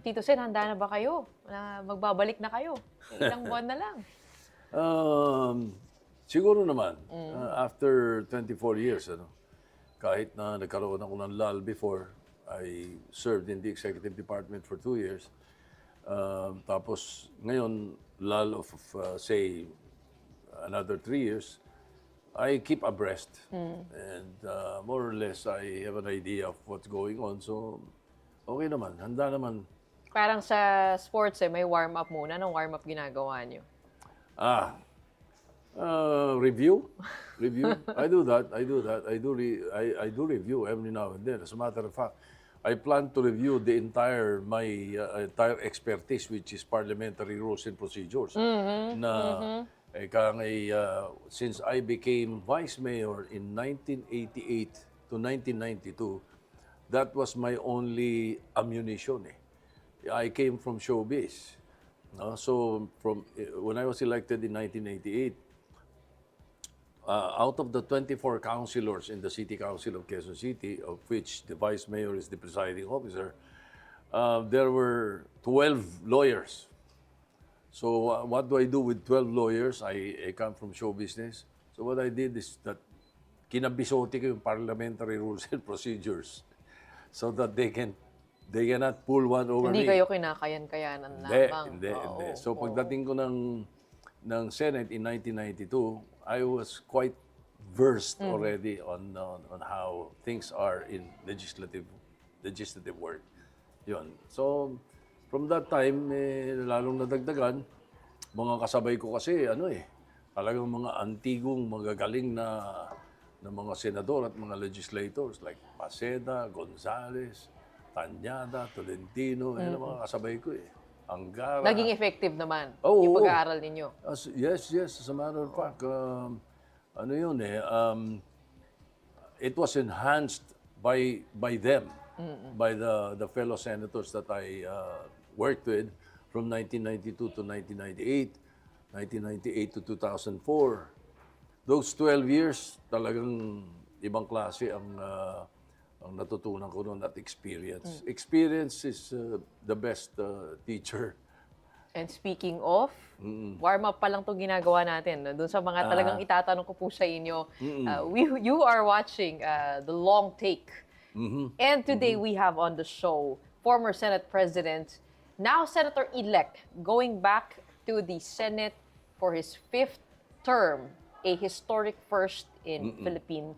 Tito Sen, handa na ba kayo? Magbabalik na kayo? Ilang buwan na lang. Siguro naman, after 24 years, kahit na nagkaroon ako ng lull before, I served in the executive department for 2 years. Tapos ngayon, lull of say, another 3 years, I keep abreast. And more or less, I have an idea of what's going on. So, okay naman, handa naman. Parang sa sports, may warm-up muna. Anong warm-up ginagawa nyo? Review. I do that. I do review every now and then. As a matter of fact, I plan to review the entire entire expertise, which is parliamentary rules and procedures. Since I became vice mayor in 1988 to 1992, that was my only ammunition. I came from showbiz. So when I was elected in 1988, out of the 24 councilors in the City Council of Quezon City, of which the Vice Mayor is the presiding officer, there were 12 lawyers. So what do I do with 12 lawyers? I come from show business. So what I did is that kinabisote ko yung parliamentary rules and procedures so that they cannot pull one over Hindi me. kayo kinakayan-kayanan lamang. Hindi. So pagdating ko ng Senate in 1992, I was quite versed already on how things are in legislative work. Yun. So from that time, lalong nadagdagan, mga kasabay ko kasi talagang mga antigong magagaling na mga senador at mga legislators like Paseda, Gonzales, Tanyada, Tolentino, yan ang mga kasabay ko Angara. Naging effective naman Oo, yung pag-aaral ninyo. Yes. As a matter of fact, it was enhanced by them, by the fellow senators that I worked with from 1992 to 1998, 1998 to 2004. Those 12 years, talagang ibang klase ang natutunan ko noon at experience. Experience is the best teacher. And speaking of, warm-up pa lang itong ginagawa natin. Doon sa mga talagang itatanong ko po sa inyo, you are watching the long take. And today we have on the show former Senate President, now Senator-elect, going back to the Senate for his 5th term, a historic first in Philippine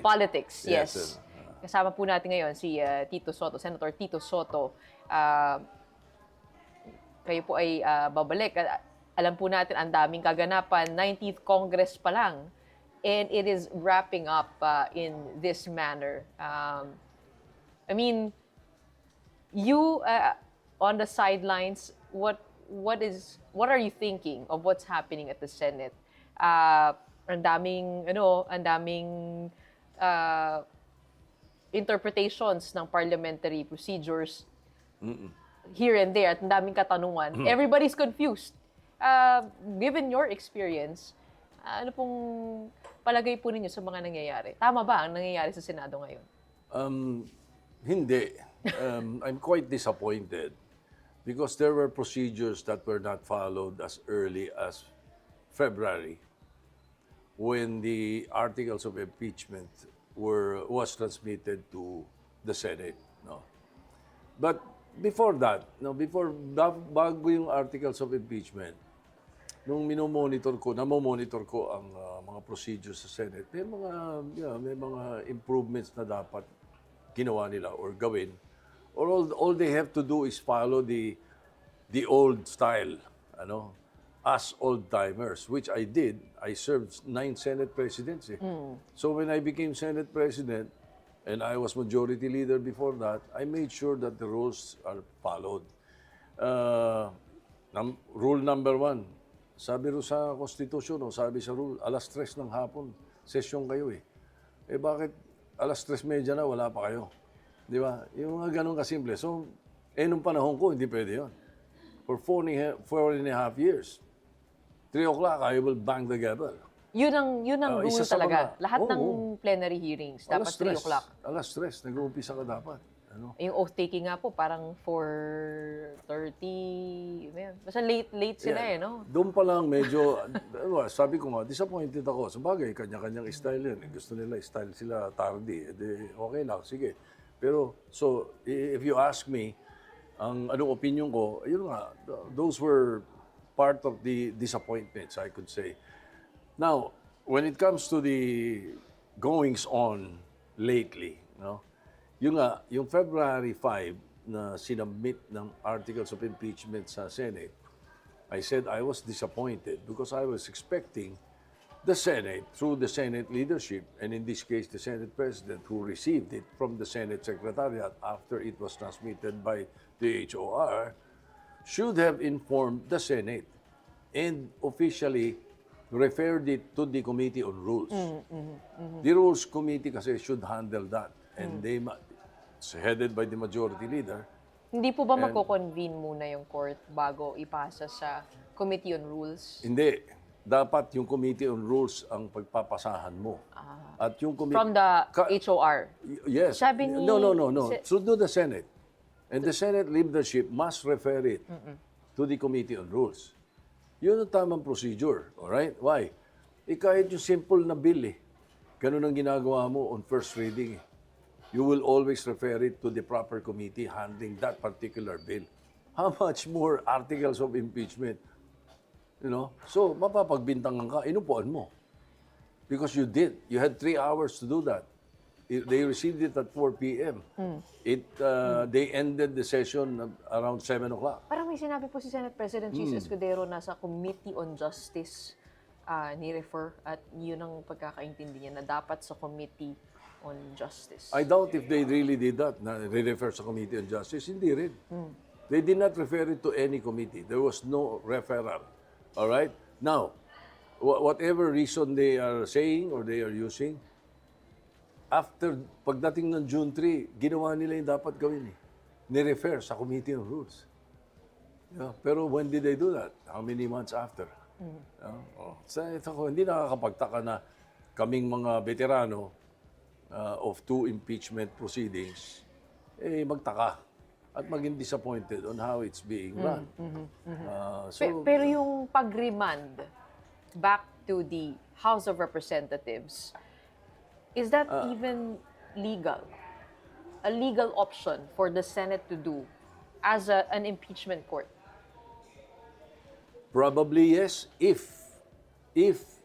politics. Yes. Kasama po natin ngayon si Tito Sotto, Senator Tito Sotto. Kayo po ay babalik. Alam po natin, ang daming kaganapan. 19th Congress pa lang. And it is wrapping up in this manner. I mean, you on the sidelines, what are you thinking of what's happening at the Senate? Ang daming interpretations ng parliamentary procedures here and there at ang daming katanungan. Everybody's confused. Given your experience, ano pong palagay po ninyo sa mga nangyayari? Tama ba ang nangyayari sa Senado ngayon? Hindi. I'm quite disappointed because there were procedures that were not followed as early as February when the articles of impeachment was transmitted to the Senate. But before that, bago yung articles of impeachment, nung namomonitor ko ang mga procedures sa Senate, may mga improvements na dapat ginawa nila or gawin. Or all they have to do is follow the old style, as old-timers, which I did. I served 9 Senate presidents. So when I became Senate President, and I was majority leader before that, I made sure that the rules are followed. Rule number 1, sabi ro sa Constitution, sabi sa rule, 3:00 ng hapon, session kayo bakit 3:30 na, wala pa kayo? Di ba? Yung mga ganun kasimple. So, nung panahon ko, hindi pwede yun. For 4.5 years, 3 o'clock, I will bang the gavel. Yun ang rule talaga. Lahat ng plenary hearings, dapat 3 o'clock. 3:00, nag-uumpisa ka dapat. Ano? Yung oath-taking nga po, parang for 30, basta late sila no? Doon pa lang medyo, sabi ko nga, disappointed ako. Sabagay, kanya-kanyang style yun. Gusto nila style sila tardy. Okay lang, sige. Pero, so, if you ask me, ang anong opinion ko, yun nga, those were part of the disappointments, I could say. Now, when it comes to the goings on lately, no? Yung February 5 na sinubmit ng articles of impeachment sa Senate, I said I was disappointed because I was expecting the Senate, through the Senate leadership, and in this case the Senate President who received it from the Senate Secretariat after it was transmitted by the HOR, should have informed the Senate and officially referred it to the Committee on Rules. The Rules Committee kasi should handle that. And it's headed by the majority leader. Hindi po ba magko-convene muna yung court bago ipasa sa Committee on Rules? Hindi. Dapat yung Committee on Rules ang pagpapasahan mo. At yung From the HOR? Yes. Sabi ni... No. So do the Senate. And the Senate leadership must refer it to the Committee on Rules. Yun ang tamang procedure. Alright? Why? Kahit yung simple na bill ganun ang ginagawa mo on first reading you will always refer it to the proper committee handling that particular bill. How much more articles of impeachment? So, mapapagbintangan ka, inupuan mo. Because you did. You had 3 hours to do that. They received it at 4 p.m. They ended the session around 7 o'clock. Parang may sinabi po si Senate President Cheese Escudero na sa Committee on Justice ni-refer at yun ang pagkakaintindi niya na dapat sa Committee on Justice. I doubt if they really did that, na re-refer sa Committee on Justice. Hindi rin. They did not refer it to any committee. There was no referral. All right? Now, whatever reason they are saying or they are using, after pagdating ng June 3, ginawa nila yung dapat gawin ni-refer sa Committee on Rules. Pero when did they do that? How many months after? Hindi nakakapagtaka na kaming mga veterano of 2 impeachment proceedings, magtaka at maging disappointed on how it's being run. Pero yung pag-remand back to the House of Representatives, is that even legal? A legal option for the Senate to do as an impeachment court? Probably yes, if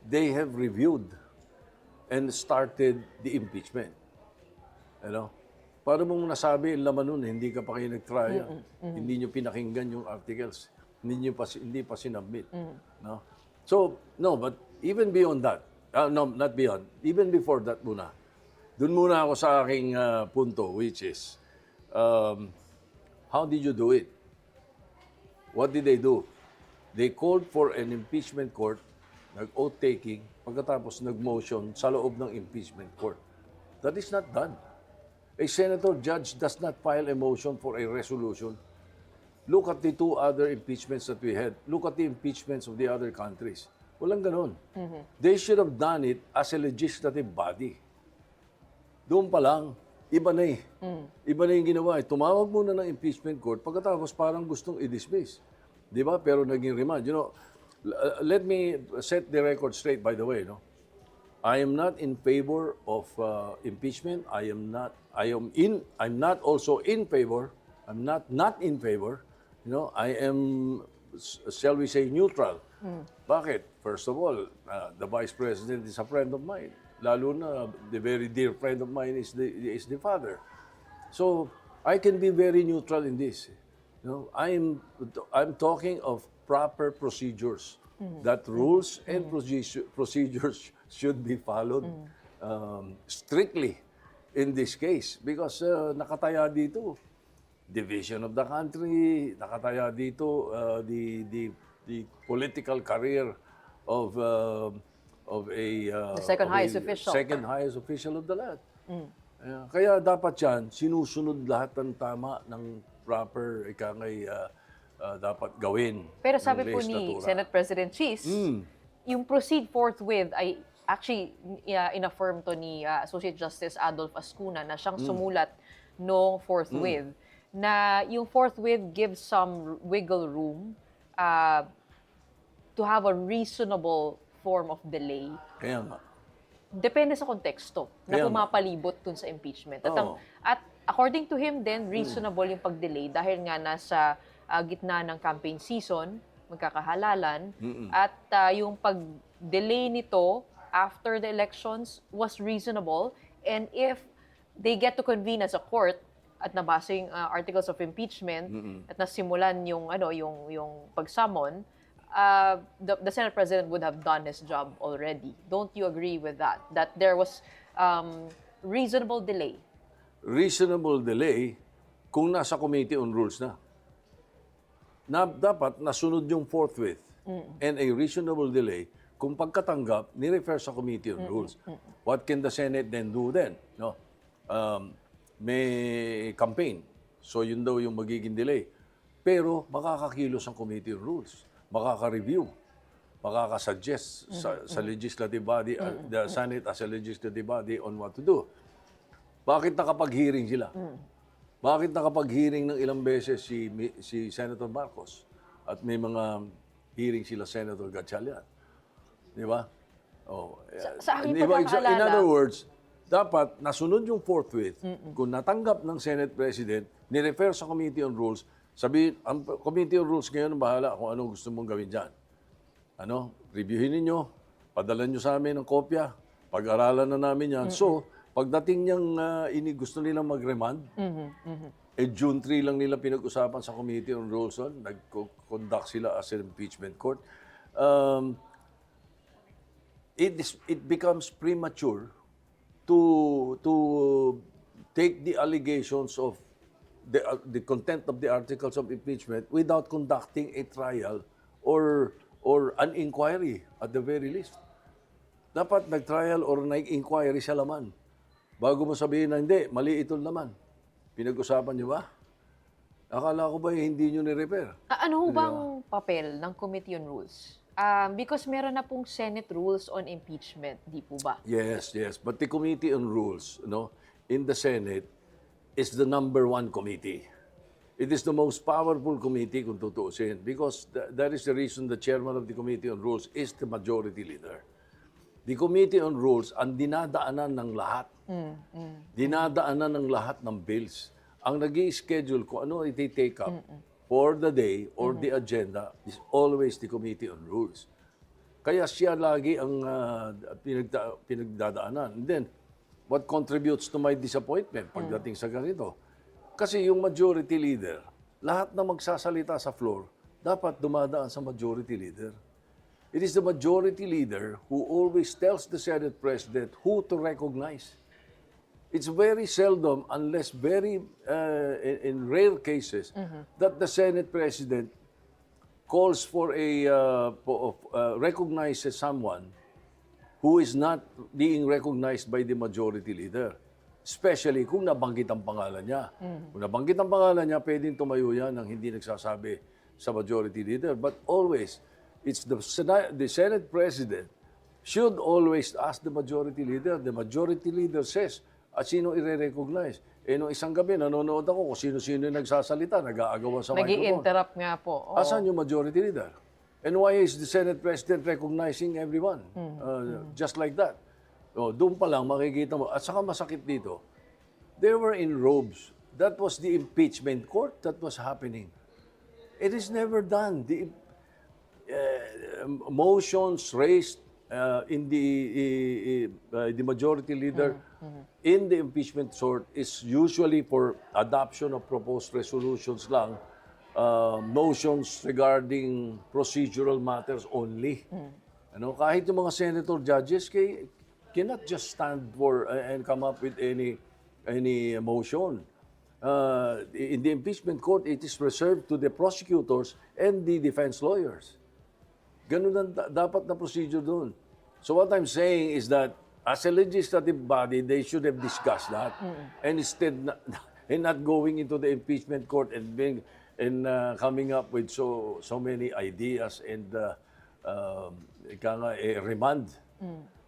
they have reviewed and started the impeachment. Para mong nasabi, laman nun, hindi ka pa kayo nag-trial. Hindi nyo pinakinggan yung articles. Hindi pa sinubmit. No? So, no, but even beyond that, no, not beyond, even before that muna, dun muna ako sa aking punto, which is, how did you do it? What did they do? They called for an impeachment court, nag-oath-taking, pagkatapos nag-motion sa loob ng impeachment court. That is not done. A senator judge does not file a motion for a resolution. Look at the 2 other impeachments that we had. Look at the impeachments of the other countries. Walang ganon. They should have done it as a legislative body. Doon pa lang, iba na Iba na yung ginawa. Tumawag muna ng impeachment court, pagkatapos parang gustong i-dismiss. Di ba? Pero naging remand. Let me set the record straight, by the way. I am not in favor of impeachment. I'm not also in favor. I'm not in favor. I am, shall we say, neutral. Bakit? First of all, the Vice President is a friend of mine. Lalo na, the very dear friend of mine is the father. So, I can be very neutral in this. I'm talking of proper procedures. That rules and procedures should be followed strictly in this case. Because nakataya dito, division of the country, nakataya dito the political career of a the second highest official. Second highest official of the land. Kaya dapat yan, sinusunod lahat ng tama ng proper dapat gawin. Pero sabi po ni Senate President Cheese, yung proceed forthwith ay actually in-affirm to ni Associate Justice Adolf Ascuna na siyang sumulat no forthwith, na yung forthwith gives some wiggle room to have a reasonable form of delay. Kaya nga. Depende sa konteksto na Kaya nga. pumapalibot dun sa impeachment. Oo. At according to him then, reasonable yung pag-delay dahil nga nasa gitna ng campaign season, magkakahalalan, at yung pag-delay nito after the elections was reasonable, and if they get to convene as a court at nabasa yung articles of impeachment at nasimulan yung pag-summon, the Senate President would have done his job already. Don't you agree with that? That there was reasonable delay? Reasonable delay kung nasa Committee on Rules na. Dapat nasunod yung forthwith. And a reasonable delay kung pagkatanggap, ni-refer sa Committee on Rules. What can the Senate then do then? No? May campaign. So yun daw yung magiging delay. Pero makakakilos ang Committee on Rules. Makaka-review. Makaka-suggest sa legislative body, the Senate as a legislative body on what to do. Bakit nakapag-hearing sila? Bakit nakapag-hearing ng ilang beses si Senator Marcos? At may mga hearing sila Senator Gatchalian. Di ba? Oh, sa aking in pagkakaalala, other words, dapat nasunod yung forthwith. Kung natanggap ng Senate President, ni-refer sa Committee on Rules, sabihin, ang Committee on Rules ngayon bahala kung ano gusto mong gawin dyan. Reviewin ninyo, padala nyo sa amin ng kopya, pag-aralan na namin yan. So, pagdating niyang gusto nilang mag-remand, June 3 lang nila pinag-usapan sa Committee on Rules, nag-conduct sila as an impeachment court. It becomes premature to take the allegations of the content of the articles of impeachment without conducting a trial or an inquiry at the very least. Dapat nag-trial or nag-inquiry sa laman. Bago mo sabihin na hindi, mali itong laman. Pinag-usapan niyo ba? Akala ko ba hindi niyo ni-repair? Ano bang papel ng Committee on Rules? Because meron na pong Senate rules on impeachment, di po ba? Yes. But the Committee on Rules, in the Senate, is the number one committee. It is the most powerful committee kung tutuusin because that is the reason the chairman of the Committee on Rules is the majority leader. The Committee on Rules, ang dinadaanan ng lahat. Dinadaanan ng lahat ng bills. Ang nag-i-schedule kung ano iti-take up for the day or the agenda is always the Committee on Rules. Kaya siya lagi ang pinagdadaanan. And then, what contributes to my disappointment pagdating sa ganito? Kasi yung majority leader, lahat na magsasalita sa floor, dapat dumadaan sa majority leader. It is the majority leader who always tells the Senate President who to recognize. It's very seldom, unless very in rare cases, that the Senate President calls for recognizes someone who is not being recognized by the majority leader. Especially kung nabanggit ang pangalan niya. Kung nabanggit ang pangalan niya, pwedeng tumayo yan ng hindi nagsasabi sa majority leader. But always, it's the Senate President should always ask the majority leader. The majority leader says, at sino i-recognize? Nung isang gabi, nanonood ako kung sino-sino yung nagsasalita, nag-aagawan sa microphone. Nag-i-interrupt nga po. Asan yung majority leader? And why is the Senate President recognizing everyone? Just like that. Doon pa lang makikita mo. At saka masakit dito, they were in robes. That was the impeachment court that was happening. It is never done. The motions raised in the majority leader in the impeachment court is usually for adoption of proposed resolutions lang, motions regarding procedural matters only. Kahit yung mga senator judges cannot just stand for and come up with any motion. In the impeachment court, it is reserved to the prosecutors and the defense lawyers. Ganun ang dapat na procedure doon. So what I'm saying is that as a legislative body, they should have discussed that. And instead, not going into the impeachment court and coming up with so many ideas and remand.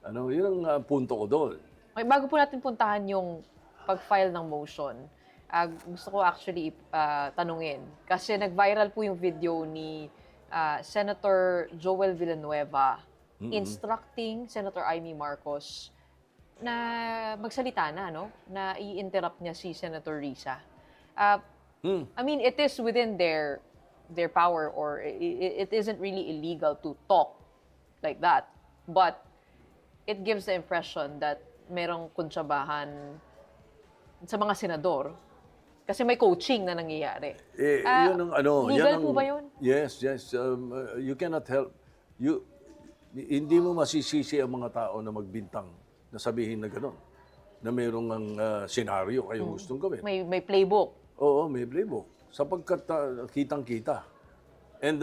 Yun ang punto ko doon. Okay, bago po natin puntahan yung pag-file ng motion, gusto ko actually tanungin. Kasi nag-viral po yung video ni Senator Joel Villanueva instructing Senator Amy Marcos na magsalita na, no? Na i-interrupt niya si Senator Risa. I mean, it is within their power, or it isn't really illegal to talk like that. But it gives the impression that merong kuntsabahan sa mga senador kasi may coaching na nangyayari. Yun ang ano, legal po ba yun? Yes. You cannot help. Hindi mo masisisi ang mga tao na magbintang na sabihin na gano'n. Na mayroong ang senaryo kayong gustong gawin. May playbook. Oo, may playbook. Sapagkat kitang-kita. And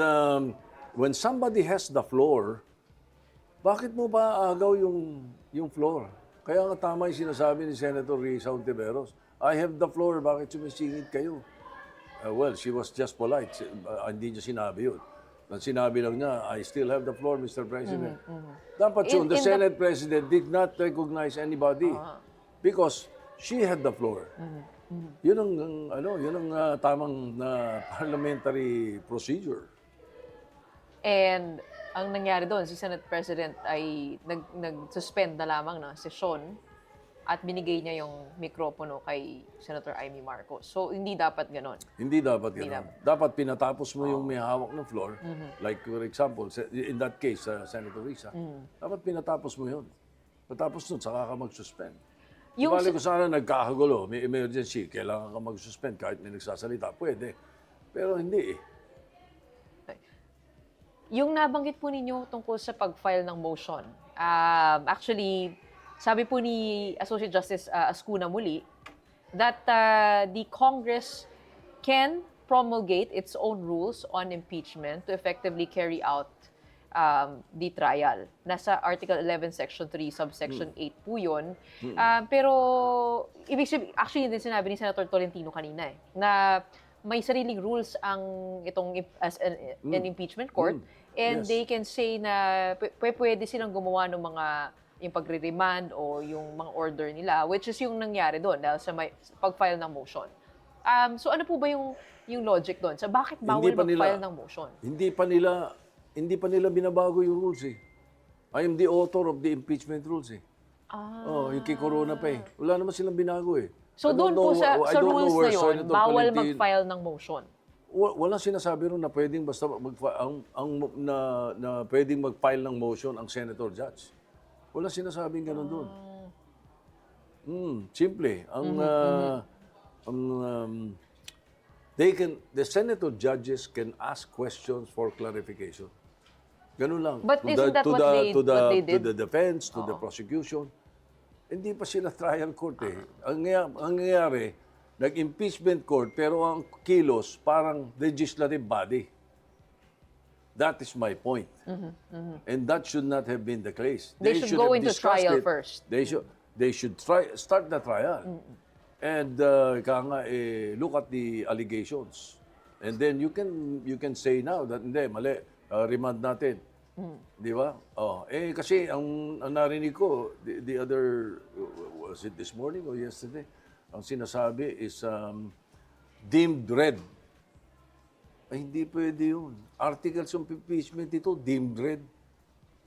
when somebody has the floor, bakit mo ba agaw yung floor? Kaya nga tama yung sinasabi ni Senator Risa Ontiveros. I have the floor, bakit sumisingit kayo? Well, she was just polite. Hindi niya sinabi yun. Sinabi lang niya, I still have the floor, Mr. President. Dapat yun, the Senate President did not recognize anybody because she had the floor. Yun ang tamang parliamentary procedure. And ang nangyari doon, si Senate President ay nag-suspend na lamang ng sesyon at binigay niya yung mikropono kay Senator Amy Marcos. So, hindi dapat ganon. Hindi dapat ganon. Dapat pinatapos mo yung may hawak ng floor. Like, for example, in that case, Senator Risa, dapat pinatapos mo yun. Patapos nun, saka ka mag-suspend. Bali ko sana nagkakagulo, may emergency, kailangan ka mag-suspend kahit may nagsasalita. Pwede. Pero hindi eh. Yung nabanggit po ninyo tungkol sa pag-file ng motion, actually, sabi po ni Associate Justice Ascuna muli that the Congress can promulgate its own rules on impeachment to effectively carry out the trial. Nasa Article 11, Section 3, Subsection 8 po yun. Pero, ibig sabihin, actually, din sinabi ni Senator Tolentino kanina na may sariling rules ang itong an impeachment court and they can say na pwede silang gumawa ng mga yung pagre-remand o yung mga order nila, which is yung nangyari doon dahil sa pag-file ng motion. So ano po ba yung logic doon? So bakit bawal mag-file ng motion? Hindi pa nila binabago yung rules eh. I am the author of the impeachment rules eh. Yung kay Corona pa eh. Wala naman silang binago eh. So doon po sa rules na yun, bawal mag-file ng motion? Walang sinasabi ron na pwedeng basta pwedeng mag-file ng motion ang senator judge. Walang sinasabing gano'n doon. Simple. The senator judges can ask questions for clarification. Ganun lang. But isn't that what they did? To the defense, to the prosecution. Hindi pa sila trial court eh. Ang nangyayari, nag-impeachment court, pero ang kilos parang legislative body. That is my point. And that should not have been the case. They should go into trial first. They should start the trial. And look at the allegations. And then you can say now that hindi, mali, remand natin. Di ba? Kasi ang narinig ko, the other, was it this morning or yesterday? Ang sinasabi is deemed red. Ay, hindi pwede yun. Articles of impeachment ito, deemed red.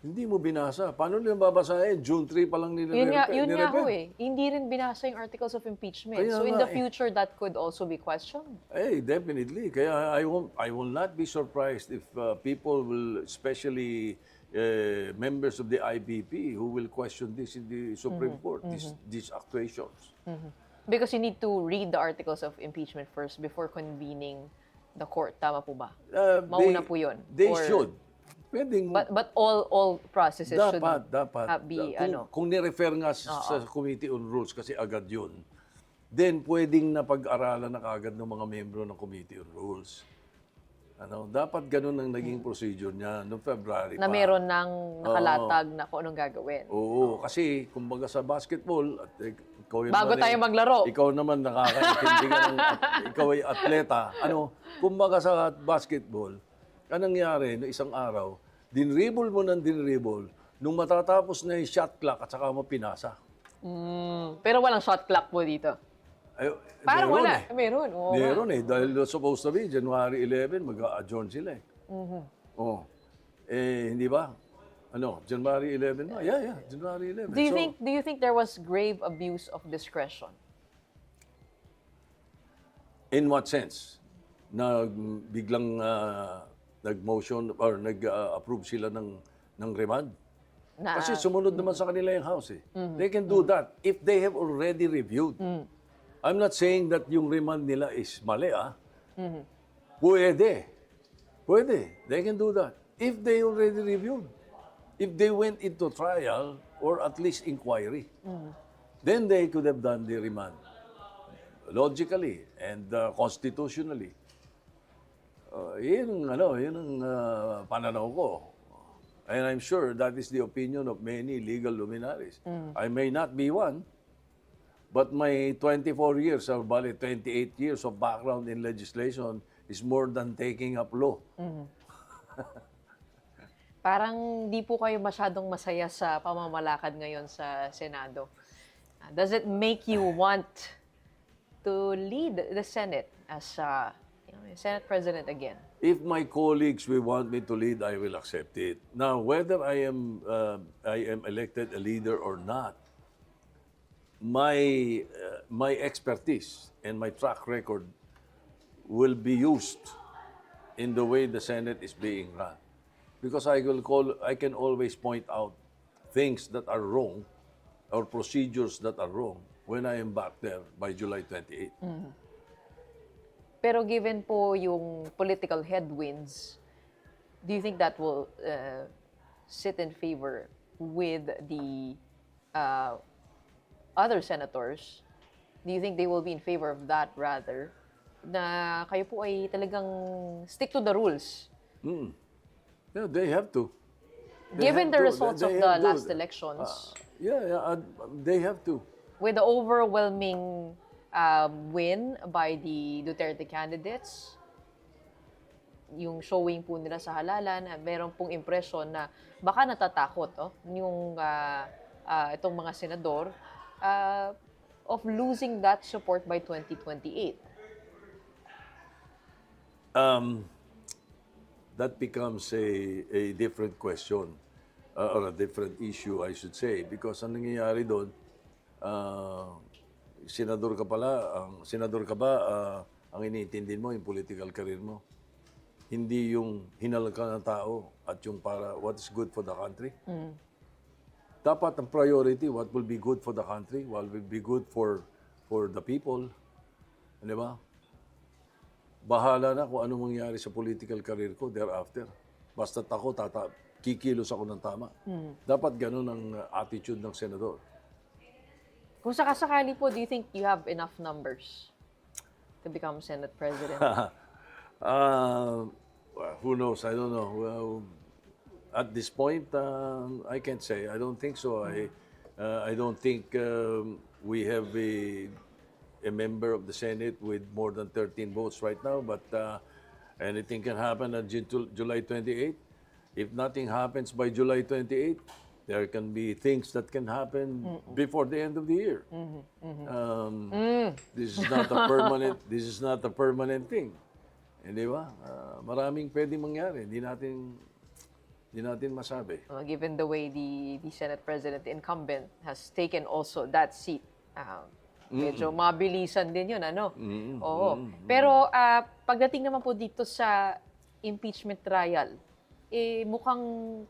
Hindi mo binasa. Paano nila babasahin? June 3 pa lang nila Yun nga ho eh. Hindi rin binasa yung articles of impeachment. So in the future, that could also be questioned. Definitely. Kaya I will not be surprised if people will, especially members of the IBP, who will question this in the Supreme Court, these actuations. Because you need to read the articles of impeachment first before convening the court. Tama po ba? Mauna po yun. They should. Pwedeng, but all processes should be kung ni-refer nga sa Committee on Rules kasi agad yun, then pwedeng napag-aralan na kagad ng mga membro ng Committee on Rules. Dapat ganun ang naging procedure niya noong February na meron ng nakalatag na kung anong gagawin. Oo, kasi kumbaga sa basketball, at bago tayo maglaro. Ikaw naman nakakaintindi ka ng ikaw ay atleta. Kumbaga sa basketball, anong nangyari no isang araw, dinribble mo ng dinribble, nung matatapos na yung shot clock at saka mo pinasa. Pero walang shot clock po dito. Ay, Parang meron wala. eh. Meron. Oo nga. Meron eh. Dahil supposed to be, January 11, mag-adjourn sila eh. Oh. Hindi ba? January 11 ba? Yeah, January 11. Do you think there was grave abuse of discretion? In what sense? Na biglang nag-motion or nag-approve sila ng remand? Na, Kasi sumunod naman sa kanila yung House eh. They can do that if they have already reviewed. I'm not saying that yung remand nila is mali Pwede. They can do that. If they already reviewed. If they went into trial or at least inquiry. Then they could have done the remand. Logically and constitutionally. Yun ang pananaw ko. And I'm sure that is the opinion of many legal luminaries. I may not be one, but my 24 years, or 28 years of background in legislation is more than taking up law. parang di po kayo masyadong masaya sa pamamalakad ngayon sa Senado. Does it make you want to lead the Senate as Senate President again? If my colleagues will want me to lead, I will accept it. Now, whether I am elected a leader or not, my expertise and my track record will be used in the way the Senate is being run, because I can always point out things that are wrong or procedures that are wrong when I am back there by July 28. Pero given po yung political headwinds, do you think that will sit in favor with the other senators? Do you think they will be in favor of that rather? Na kayo po ay talagang stick to the rules? Yeah, they have to. Given the results of the last elections, They have to. with the overwhelming win by the Duterte candidates, yung showing po nila sa halalan, meron pong impression na baka natatakot yung itong mga senador of losing that support by 2028. That becomes a different question or a different issue, I should say, because ang nangyayari doon, senador ka ba, ang iniintindi mo yung political career mo. Hindi yung hinal ka ng tao at yung para what is good for the country. Dapat ang priority, what will be good for the country, what will be good for the people. Di ba? Bahala na kung ano mangyari sa political career ko thereafter. Basta't ako, kikilos ako ng tama. Dapat ganun ang attitude ng senador. Kung sakasakali po, do you think you have enough numbers to become Senate President? Who knows? I don't know. Well, at this point, I can't say. I don't think so. I don't think we have a member of the Senate with more than 13 votes right now, but anything can happen on July 28. If nothing happens by July 28, there can be things that can happen before the end of the year. This is not a permanent. This is not a permanent thing. Hindi ba? Maraming pwedeng mangyari. Hindi natin masabi. Given the way the Senate President, the incumbent, has taken also that seat, medyo mabilisan din yun, Oo. Pero pagdating naman po dito sa impeachment trial, mukhang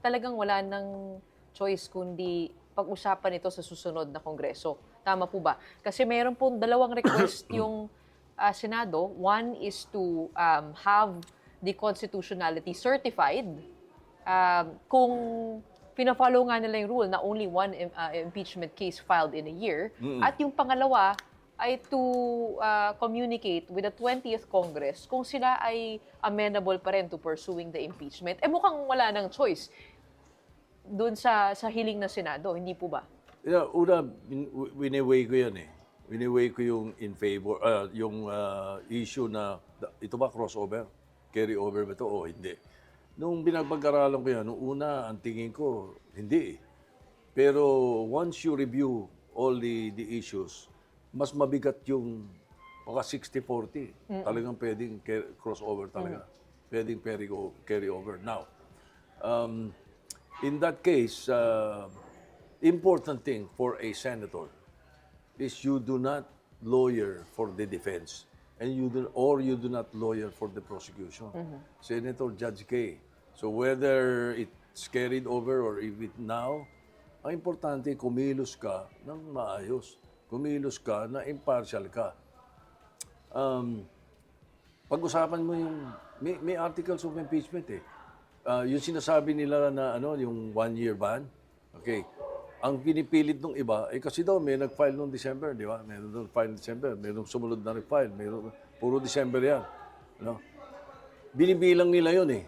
talagang wala nang choice kundi pag-usapan ito sa susunod na Kongreso. Tama po ba? Kasi mayroon po dalawang request yung Senado. One is to have the constitutionality certified kung pina-follow nga nila yung rule na only one impeachment case filed in a year. At yung pangalawa ay to communicate with the 20th Congress kung sila ay amenable pa rin to pursuing the impeachment. Mukhang wala nang choice doon sa hiling ng Senado, hindi po ba? Yeah, una, winiweigh ko yan eh. Winiweigh ko yung in favor, yung issue na, ito ba crossover? Carry over ba ito o hindi? Nung binapag-aralan ko yan, nung una, ang tingin ko, hindi eh. Pero once you review all the issues, mas mabigat yung baka 60-40. Talagang pwedeng crossover talaga. Pwedeng carry over. Now, in that case, important thing for a senator is you do not lawyer for the defense and you do not lawyer for the prosecution. Senator Judge Kay. So whether it's carried over or if it now, ang importante, kumilos ka ng maayos. Kumilos ka na impartial ka. Pag-usapan mo yung, may articles of impeachment eh. Yung sinasabi nila na yung 1-year ban, okay. Ang pinipilit ng iba, kasi daw may nag-file noong December, di ba? Mayroon nag-file December, mayroong sumunod na nag-file, puro December yan. Binibilang nila yun eh.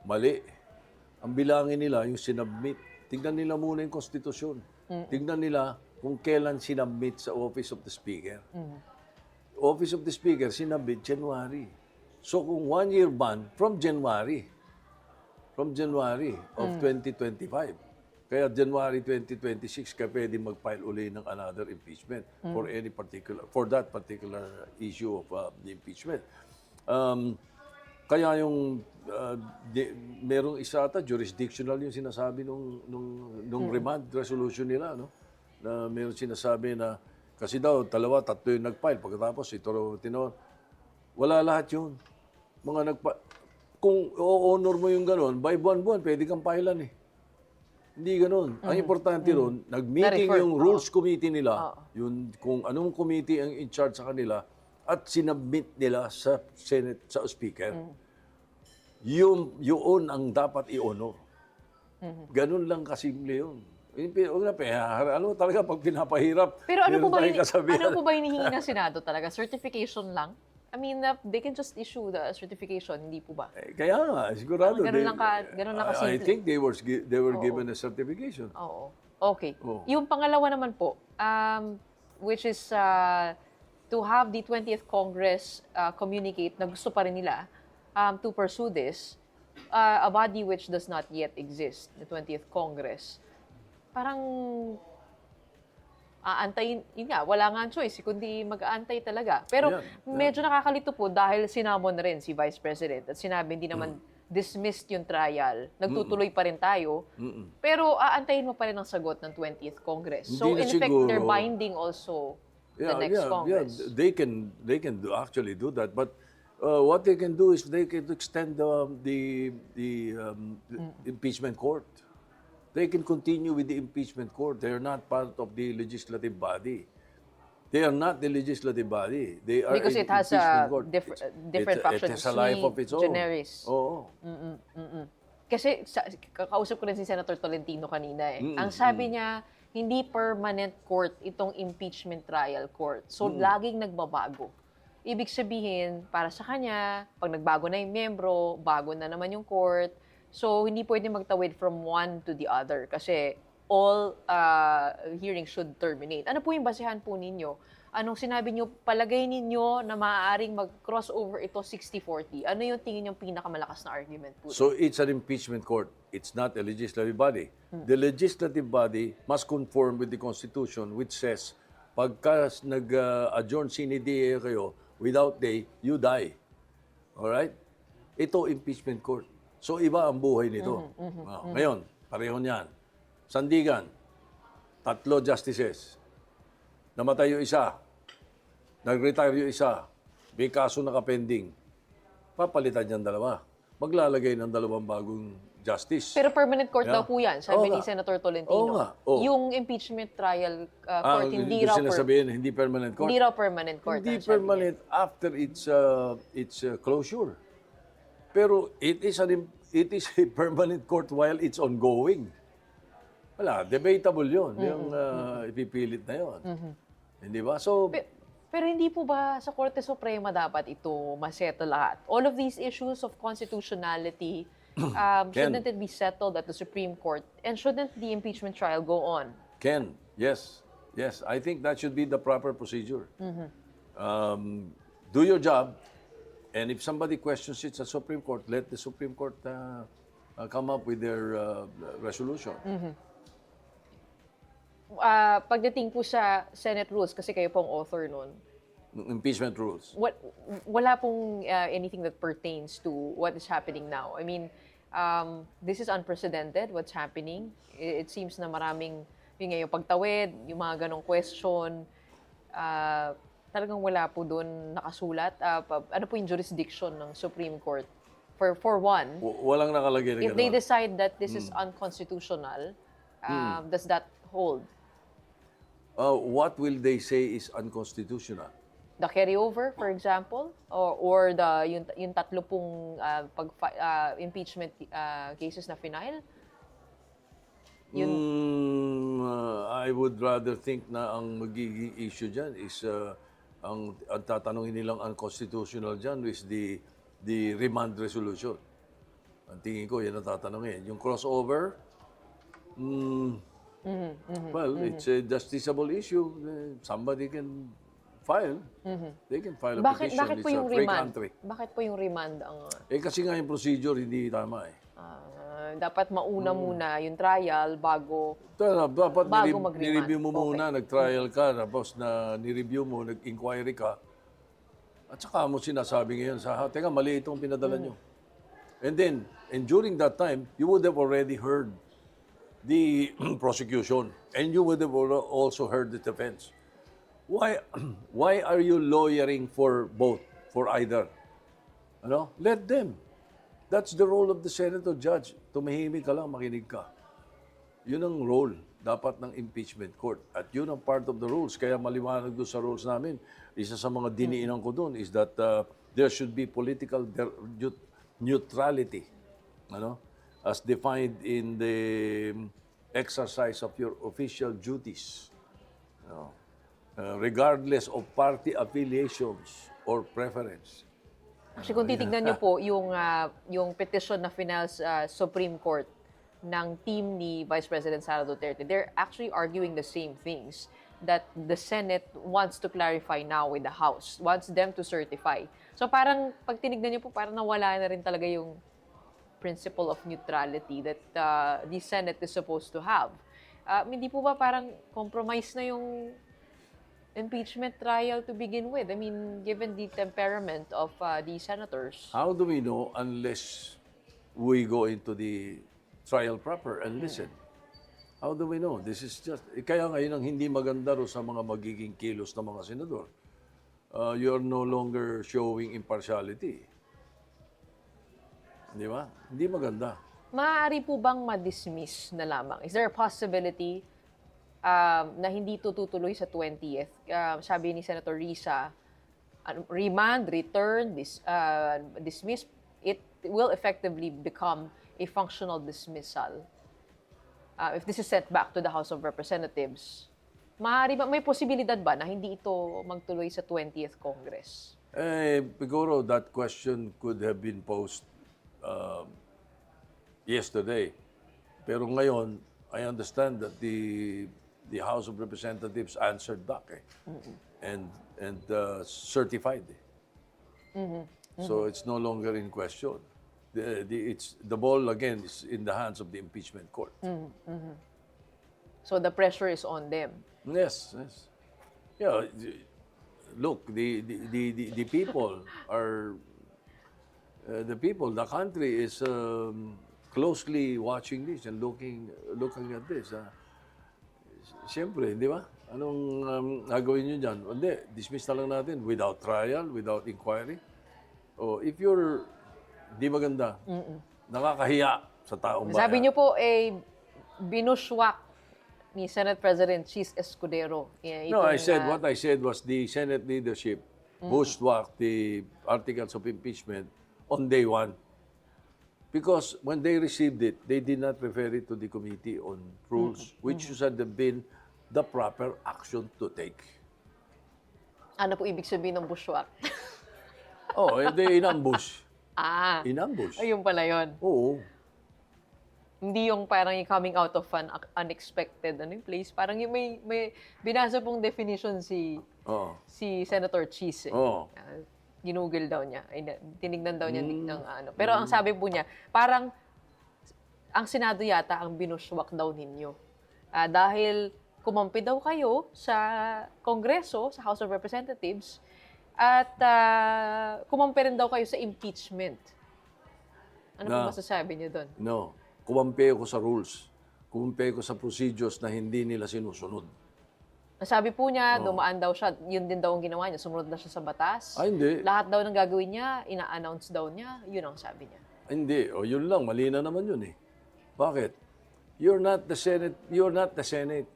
Mali. Ang bilangin nila, yung sinubmit. Tignan nila muna yung konstitusyon. Tignan nila kung kailan sinubmit sa Office of the Speaker. Office of the Speaker, sinubmit January. So kung 1-year ban, from January of 2025. Kaya January 2026 ka pwede mag-file uli ng another impeachment for that particular issue of the impeachment. Kaya yung merong isa ata jurisdictional yung sinasabi nung remand resolution nila, no? Na meron sinasabi na kasi daw tatlo yung nag-file pagkatapos wala lahat yun. Kung o-honor mo yung gano'n, by buwan-buwan pwede kang filean eh. Hindi ganoon. Ang importante ron, nag-meeting yung Rules Committee nila, yung kung anong committee ang in charge sa kanila, at sinubmit nila sa Senate, sa Speaker. Yun ang dapat i-honor. Ganun lang kasimple yun. Talaga pag pinapahirap, pero ano po ba kasabihan. hinihingi ng Senado talaga? Certification lang? I mean, they can just issue the certification, hindi po ba? Kaya nga, sigurado. Ganun lang kasimple. I think they were given a certification. Oo. Okay. Yung pangalawa naman po, which is to have the 20th Congress communicate na gusto pa rin nila to pursue this, a body which does not yet exist, the 20th Congress. Parang aantayin, yun nga, wala nga choice, kundi mag-aantay talaga. Pero medyo nakakalito po dahil sinamon na rin si Vice President at sinabi hindi naman dismissed yung trial. Nagtutuloy pa rin tayo. Pero aantayin mo pa rin ang sagot ng 20th Congress. So in fact, they're binding also the next Congress. They can actually do that. But what they can do is they can extend the impeachment court. They can continue with the impeachment court. They are not part of the legislative body. They are not the legislative body. They are because it has a different faction, it has a life of its own. Generis. Oo. Kasi kakausap ko rin si Senator Tolentino kanina eh. Ang sabi niya, hindi permanent court itong impeachment trial court. So laging nagbabago. Ibig sabihin, para sa kanya, pag nagbago na yung miyembro, bago na naman yung court. So, hindi pwede magtawid from one to the other kasi all hearings should terminate. Ano po yung basehan po ninyo? Anong sinabi nyo, palagay ninyo na maaaring mag-crossover ito 60-40? Ano yung tingin yung pinakamalakas na argument po? So, it's an impeachment court. It's not a legislative body. The legislative body must conform with the Constitution which says, pagka nag-adjourn sine die kayo, without day, you die. Alright? Ito, impeachment court. So, iba ang buhay nito. Ngayon, pareho niyan. Sandigan, 3 justices. Namatay yung isa. Nag-retire yung isa. May kaso nakapending. Papalitan niyan 2. Maglalagay ng 2 bagong justice. Pero permanent court daw po yan, sabi ni Senator Tolentino. Yung impeachment trial court, hindi raw hindi permanent court. Hindi raw permanent court. Hindi permanent after its closure. Pero it is a permanent court while it's ongoing. Wala, debatable yun. Yung ipipilit na yun. Hindi ba? So, pero hindi po ba sa Korte Suprema dapat ito masettle lahat? All of these issues of constitutionality, shouldn't it be settled at the Supreme Court? And shouldn't the impeachment trial go on? Yes. Yes, I think that should be the proper procedure. Do your job. And if somebody questions it sa Supreme Court, let the Supreme Court come up with their resolution. Pagdating po sa Senate rules, kasi kayo pong author nun, Impeachment rules. Wala pong anything that pertains to what is happening now. I mean, this is unprecedented, what's happening. It seems na maraming, yung pagtawid, yung mga ganong question, talagang wala po doon nakasulat. Ano po yung jurisdiction ng Supreme Court? For one, Walang nakalagay na if they gano'n. decide that this is unconstitutional, does that hold? What will they say is unconstitutional? The carryover, for example, or yung tatlo pong impeachment cases na final? I would rather think na ang magiging issue dyan is ang tatanungin nilang unconstitutional dyan is the remand resolution. Ang tingin ko, yan ang tatanungin. Yung crossover, well, it's a justiciable issue. Somebody can file. They can file a petition. Bakit po It's yung a free remand? country. Bakit po yung remand ang Kasi nga yung procedure hindi tama eh. dapat mauna muna yung trial bago Dapat mag-remand. nireview mo muna, nag-trial ka, tapos na nireview mo, nag-inquiry ka, at saka mo sinasabi ngayon teka, mali itong pinadala nyo. And during that time, you would have already heard the prosecution, and you would have also heard the defense. Why are you lawyering for both, for either? Let them. That's the role of the senator judge. Tumahimik ka lang, makinig ka. Yun ang role dapat ng impeachment court. At yun ang part of the rules. Kaya maliwanag doon sa rules namin. Isa sa mga diniinan ko doon is that there should be political neutrality. As defined in the exercise of your official duties. Regardless of party affiliations or preference. Actually, kung titignan niyo po yung petition na final sa Supreme Court ng team ni Vice President Sara Duterte, they're actually arguing the same things that the Senate wants to clarify now with the House, wants them to certify. So parang pag tinignan niyo po, parang nawala na rin talaga yung principle of neutrality that the Senate is supposed to have. Hindi po ba parang compromise na yung impeachment trial to begin with? I mean, given the temperament of the senators. How do we know unless we go into the trial proper and listen? How do we know? This is just, kaya ngayon ang hindi maganda ro sa mga magiging kilos ng mga senador. You're no longer showing impartiality. Di ba? Hindi maganda. Maaari po bang ma-dismiss na lamang? Is there a possibility na hindi tutuloy sa 20th? Sabi ni Senator Risa, remand, return, dismiss, it will effectively become a functional dismissal. If this is sent back to the House of Representatives, may posibilidad ba na hindi ito magtuloy sa 20th Congress? Siguro that question could have been posed yesterday. Pero ngayon, I understand that the House of Representatives answered back and certified. So it's no longer in question. The ball again is in the hands of the impeachment court. So the pressure is on them. Yes. Yeah, look, the people are the country is closely watching this and looking at this. Siyempre, di ba? Anong gagawin nyo dyan? Hindi, dismiss na lang natin without trial, without inquiry. If you're di maganda, nakakahiya sa taong bayan. Sabi niyo po, binushwak ni Senate President Chis Escudero. No, what I said was the Senate leadership bushwhacked the articles of impeachment on day one. Because when they received it, they did not refer it to the Committee on Rules, which should have been the proper action to take. Ano po ibig sabihin ng bushwhack? They inambush. Inambush. Ayun pala yun. Oo. Hindi yung parang coming out of an unexpected place. Parang yung may binasa pong definition si Senator Chis. Ginugol daw niya. Tinignan daw niya ng ano. Pero ang sabi po niya, parang ang Senado yata ang binushwak daw ninyo. Dahil kumampi daw kayo sa Kongreso, sa House of Representatives, At kumampi rin daw kayo sa impeachment. Ano po Na- masasabi niyo doon? No. Kumampi ko sa rules. Kumampi ko sa procedures na hindi nila sinusunod. Nasabi po niya, dumaan daw siya, yun din daw ang ginawa niya, sumunod na siya sa batas. Ay, hindi. Lahat daw ng gagawin niya, ina-announce daw niya, yun ang sabi niya. Hindi. O yun lang. Mali na naman yun eh. Bakit? You're not the Senate. You're not the Senate.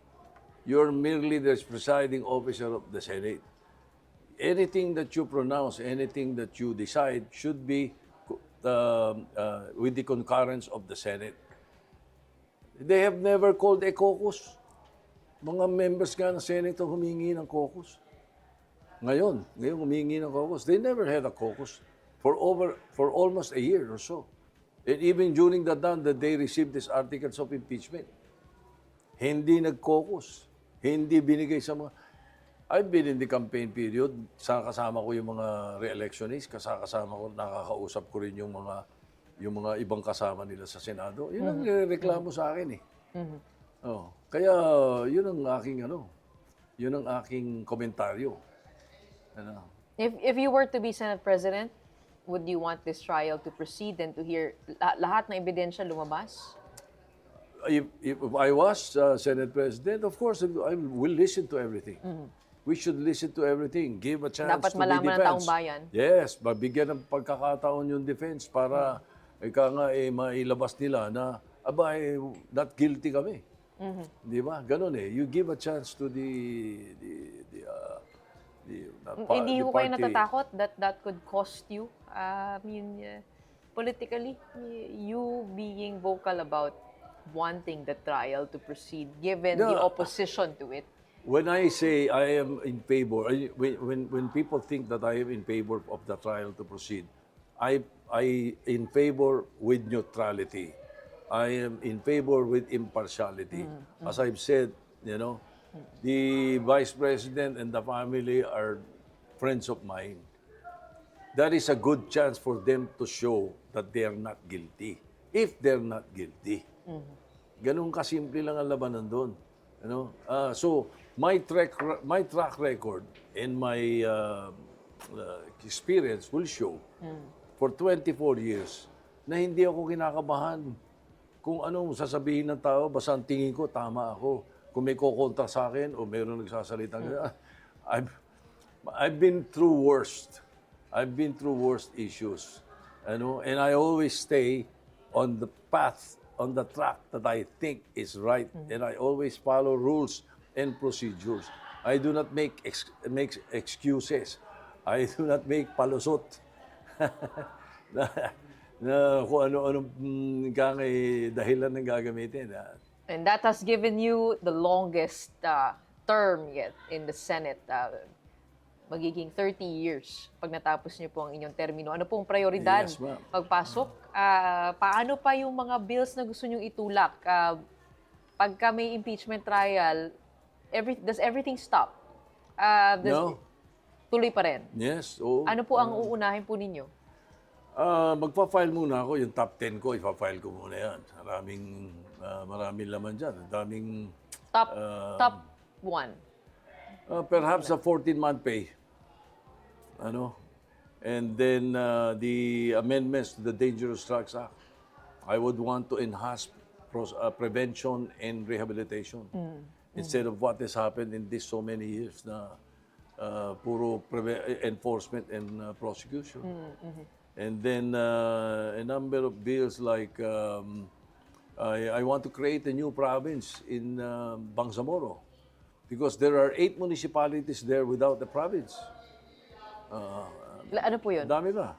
You're merely the presiding officer of the Senate. Anything that you pronounce, anything that you decide should be with the concurrence of the Senate. They have never called a caucus. Mga members nga ng Senate humingi ng caucus. Ngayon humingi ng caucus. They never had a caucus for almost a year or so. And even during the time that they received these articles of impeachment, hindi nag-caucus. Hindi binigay sa mga... I've been in the campaign period. Kasama ko yung mga re-electionists. Kasama ko, nakakausap ko rin yung mga ibang kasama nila sa Senado. Yun ang reklamo sa akin eh. Oh, kaya yun ang aking komentaryo. Ano? If you were to be Senate President, would you want this trial to proceed and to hear lahat ng ebidensya lumabas? If I was Senate President, of course, I will listen to everything. We should listen to everything. Give a chance Dapat to the malaman ng defense. taong bayan. Yes, mabigyan ng pagkakataon yung defense para mailabas nila na, not guilty kami. Di ba? Ganun eh. You give a chance to the Hindi ko kayo party. natatakot that could cost you, politically, you being vocal about wanting the trial to proceed given the opposition to it? When I say I am in favor, when people think that I am in favor of the trial to proceed, I in favor with neutrality. I am in favor with impartiality. As I've said, the Vice President and the family are friends of mine. That is a good chance for them to show that they are not guilty. If they're not guilty. Ganun kasimple lang ang labanan doon. So, my track record and my experience will show for 24 years na hindi ako kinakabahan. Kung anong sasabihin ng tao, basta ang tingin ko, tama ako. Kung may kukontra sa akin o mayroong nagsasalita, I've been through worst. I've been through worst issues. And I always stay on the path, on the track that I think is right. And I always follow rules and procedures. I do not make excuses. I do not make palusot. na kung ano-anong dahilan na gagamitin. And that has given you the longest term yet in the Senate. Magiging 30 years pag natapos niyo po ang inyong termino. Ano pong prioridad Yes, ma'am. pagpasok? Paano pa yung mga bills na gusto niyong itulak? Pagka may impeachment trial, does everything stop? No. Tuloy pa rin? Yes. Oo. Ano po ang uunahin po ninyo? Magpa-file muna ako. Yung top 10 ko, ipa-file ko muna yan. Maraming laman dyan. Daming... Top 1. Perhaps a 14-month pay. And then the amendments to the Dangerous Drugs Act. I would want to enhance prevention and rehabilitation. Instead of what has happened in this so many years na puro enforcement and prosecution. And then a number of bills like I want to create a new province in Bangsamoro because there are 8 municipalities there without a province. Ano po yun? Dami ba?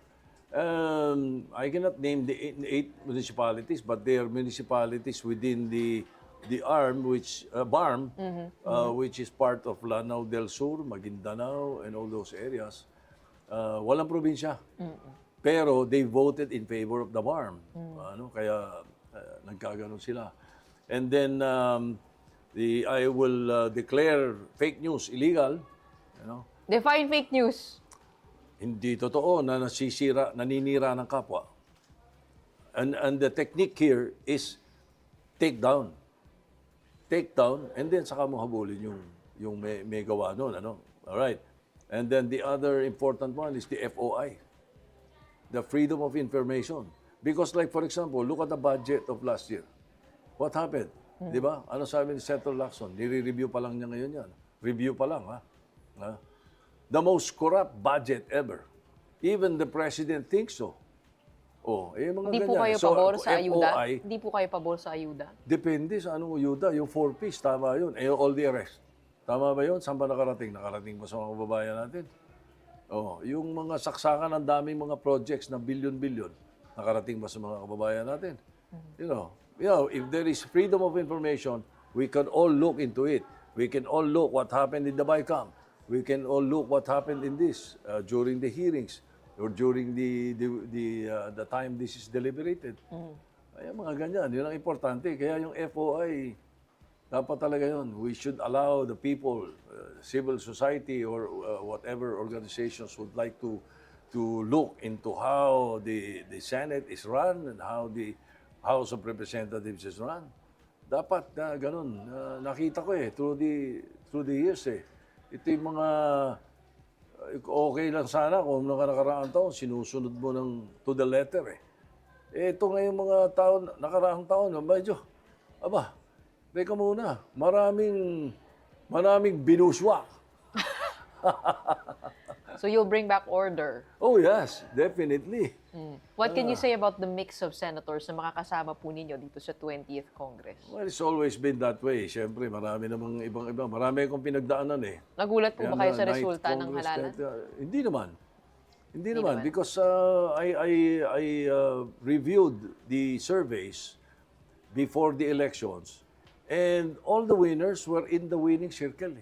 I cannot name the 8 municipalities, but they are municipalities within the BARM, which is part of Lanao del Sur, Maguindanao, and all those areas. Walang probinsya. Pero they voted in favor of the BARM. Kaya nagkaganon sila. And then I will declare fake news illegal. Define fake news. Hindi totoo na naninira ng kapwa. And the technique here is take down. Take down, and then saka mo habulin yung may gawa nun. Alright. And then the other important one is the FOI, the Freedom of Information. Because like for example, look at the budget of last year. What happened? Di ba? Ano sabi ni Senator Lacson? Nire-review pa lang niya ngayon yan. Review pa lang, ha? The most corrupt budget ever. Even the President thinks so. Oh, mga Hindi ganyan. po kayo So, pabor sa ayuda? FOI, Hindi po kayo pabor sa ayuda? depende sa anong ayuda. Yung 4Ps, tama yun. All the arrest. Tama ba yun? Saan ba nakarating? Nakarating ba sa mga kababayan natin? Oh, yung mga saksakan ng daming mga projects na billion-billion, nakarating ba sa mga kababayan natin? You know, if there is freedom of information, we can all look into it. We can all look what happened in the BICAM. We can all look what happened in this during the hearings or during the time this is deliberated. Ay, mga ganyan, yun ang importante. Kaya yung FOI, dapat talaga yun. We should allow the people, civil society or whatever organizations would like to look into how the Senate is run and how the House of Representatives is run. Dapat ganun. Nakita ko through the years Ito yung mga okay lang sana kung nakaraang taon sinusunod mo to the letter Ito ngayong mga taon, nakaraang taon, medyo, teka muna, maraming binuswak. So you'll bring back order? Oh yes, definitely. What can you say about the mix of senators na makakasama po ninyo dito sa 20th Congress? Well, it's always been that way. Siyempre, marami namang ibang-iba. Marami akong pinagdaanan Nagulat po ba kayo sa Ninth resulta ng Congress, halalan? Hindi naman. Hindi naman. Because I reviewed the surveys before the elections and all the winners were in the winning circle.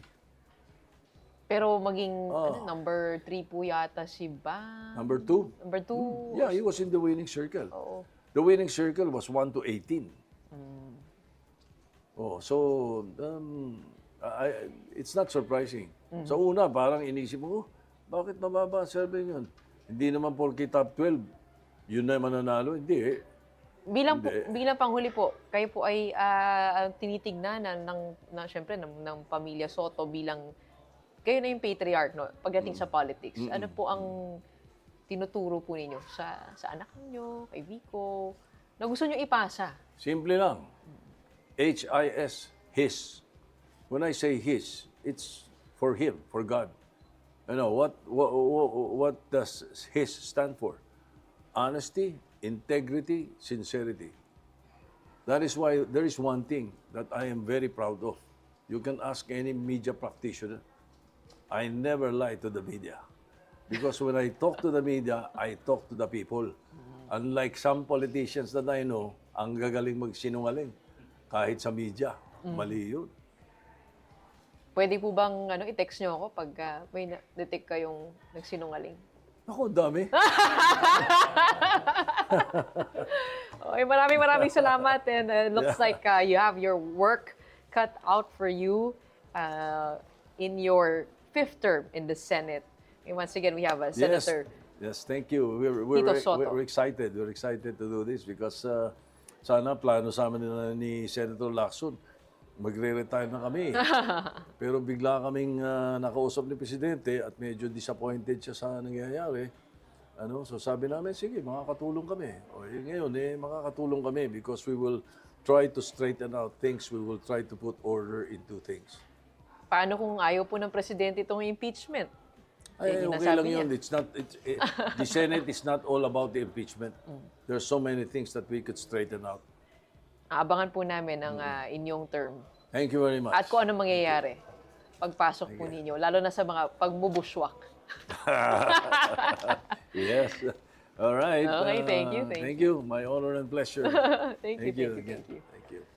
Pero maging number 3 po yata si Bam. Number 2? Number 2. Yeah, he was in the winning circle. Oo. The winning circle was 1 to 18. Oh, so it's not surprising. Sa una, parang inisip mo, bakit mababa ang survey yun? Hindi naman porke top 12, yun na mananalo. Hindi Bilang panghuli po, kayo po ay tinitignan syempre ng pamilya Sotto bilang kayo na yung patriarch, no? Pagdating sa politics. Ano po ang tinuturo po ninyo sa anak niyo, kay Vico, na gusto niyo ipasa? Simple lang. HIS, his. When I say his, it's for him, for God. You know, what does his stand for? Honesty, integrity, sincerity. That is why there is one thing that I am very proud of. You can ask any media practitioner. I never lie to the media. Because when I talk to the media, I talk to the people. Unlike some politicians that I know, ang gagaling magsinungaling. Kahit sa media, mali yun. Pwede po bang i-text nyo ako pag may detect kayong nagsinungaling? Ako, dami. Okay, maraming salamat and looks like you have your work cut out for you in your 5th term in the Senate. And once again, we have a Senator. Yes, thank you. Tito Sotto. We're excited. We're excited to do this because sana plano sa amin ni Senator Lacson. Magre-retire na kami. Pero bigla kaming nakausap ni Presidente at medyo disappointed siya sa nangyayari. So sabi namin, sige, makakatulong kami. Ngayon, makakatulong kami because we will try to straighten out things. We will try to put order into things. Paano kung ayaw po ng Presidente itong impeachment? Okay lang yun. The Senate is not all about the impeachment. There's so many things that we could straighten out. Aabangan po namin ang inyong term. Thank you very much. At kung ano mangyayari pagpasok po ninyo, lalo na sa mga pagbubushwak. Yes. All right. Okay, thank you. Thank you. My honor and pleasure. Thank you.